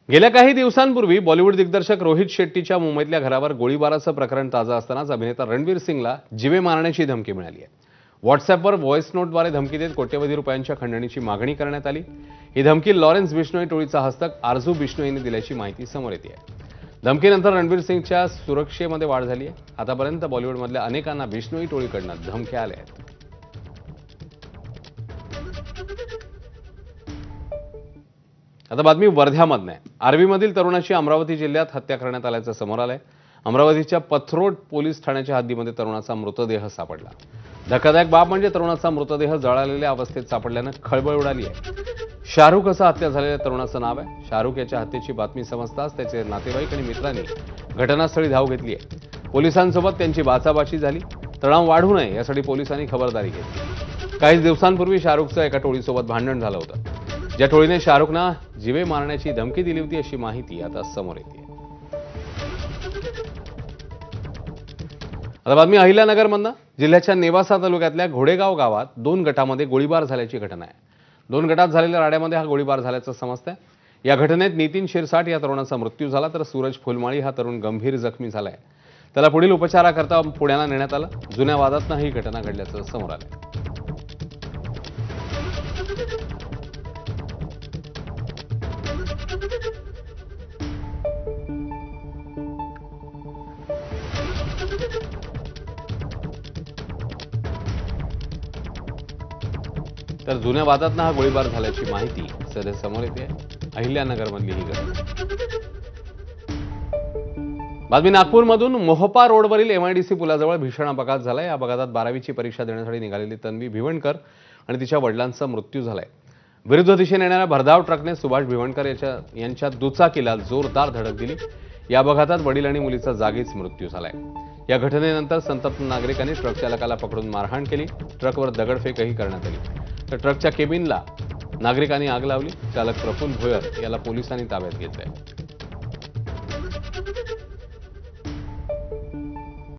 गेल्या काही दिवसांपूर्वी बॉलिवूड दिग्दर्शक रोहित शेट्टीच्या मुंबईतल्या घरावर गोळीबाराचं प्रकरण ताजं असतानाच अभिनेता रणवीर सिंगला जीवे मारण्याची धमकी मिळाली आहे। व्हॉट्सअॅपवर व्हॉइस नोटद्वारे धमकी देत कोट्यवधी रुपयांच्या खंडणीची मागणी करण्यात आली। ही धमकी लॉरेन्स बिश्नोई टोळीचा हस्तक आरजू बिश्नोईने दिल्याची माहिती समोर येते आहे। धमकीनंतर रणवीर सिंगच्या सुरक्षेमध्ये वाढ झाली आहे। आतापर्यंत बॉलिवूडमधल्या अनेकांना बिश्नोई टोळीकडून धमक्या आल्या आहेत। आता बातमी वर्ध्यामधून आहे। आर्वीमधील तरुणाची अमरावती जिल्ह्यात हत्या करण्यात आल्याचं समोर आलंय। अमरावतीच्या पथरोड पोलीस ठाण्याच्या हद्दीमध्ये तरुणाचा मृतदेह सापडला। धक्कादायक बाब म्हणजे तरुणाचा मृतदेह जळालेल्या अवस्थेत सापडल्यानं खळबळ उडाली आहे। शाहरुख असं हत्या झालेल्या तरुणाचं नाव आहे। शाहरुख याच्या हत्येची बातमी समजताच त्याचे नातेवाईक आणि मित्रांनी घटनास्थळी धाव घेतली आहे। पोलिसांसोबत त्यांची बाचाबाची झाली। तणाव वाढू नये यासाठी पोलिसांनी खबरदारी घेतली। काही दिवसांपूर्वी शाहरुखचं एका टोळीसोबत भांडण झालं होतं, ज्या टोळीने शाहरुखना जीवे मारण्याची धमकी दिली होती अशी माहिती आता समोर येते। आता बातमी अहिल्यानगरमधनं। जिल्ह्याच्या नेवासा तालुक्यातल्या घोडेगाव गावात 2 गटांमध्ये गोळीबार झाल्याची घटना आहे। 2 गटात झालेल्या राड्यामध्ये हा गोळीबार झाल्याचं समजतंय। या घटनेत नितीन शिरसाट या तरुणाचा मृत्यू झाला, तर सूरज फुलमाळी हा तरुण गंभीर जखमी झालाय। त्याला पुढील उपचाराकरता पुण्याला नेण्यात आलं। जुन्या वादातनं ही घटना घडल्याचं समोर आलंय। तर जुन्या वादातनं हा गोळीबार झाल्याची माहिती सध्या समोर येते। अहिल्यानगरमधली ही घटना। बातमी नागपूरमधून मोहपा रोडवरील MIDC पुलाजवळ भीषण अपघात झालाय। या अपघातात 12वीची परीक्षा देण्यासाठी निघालेली तन्वी भिवंडकर आणि तिच्या वडिलांचा मृत्यू झालाय। विरुद्ध दिशेने येणाऱ्या भरधाव ट्रकने सुभाष भिवंडकर यांच्या दुचाकीला जोरदार धडक दिली। या अपघातात वडील आणि मुलीचा जागीच मृत्यू झालाय। या घटनेनंतर संतप्त नागरिकांनी ट्रक चालकाला पकडून मारहाण केली। ट्रकवर दगडफेकही करण्यात आली। तर ट्रकच्या केबिनला नागरिकांनी आग लावली। चालक प्रफुल्ल भोयर याला पोलिसांनी ताब्यात घेतलंय।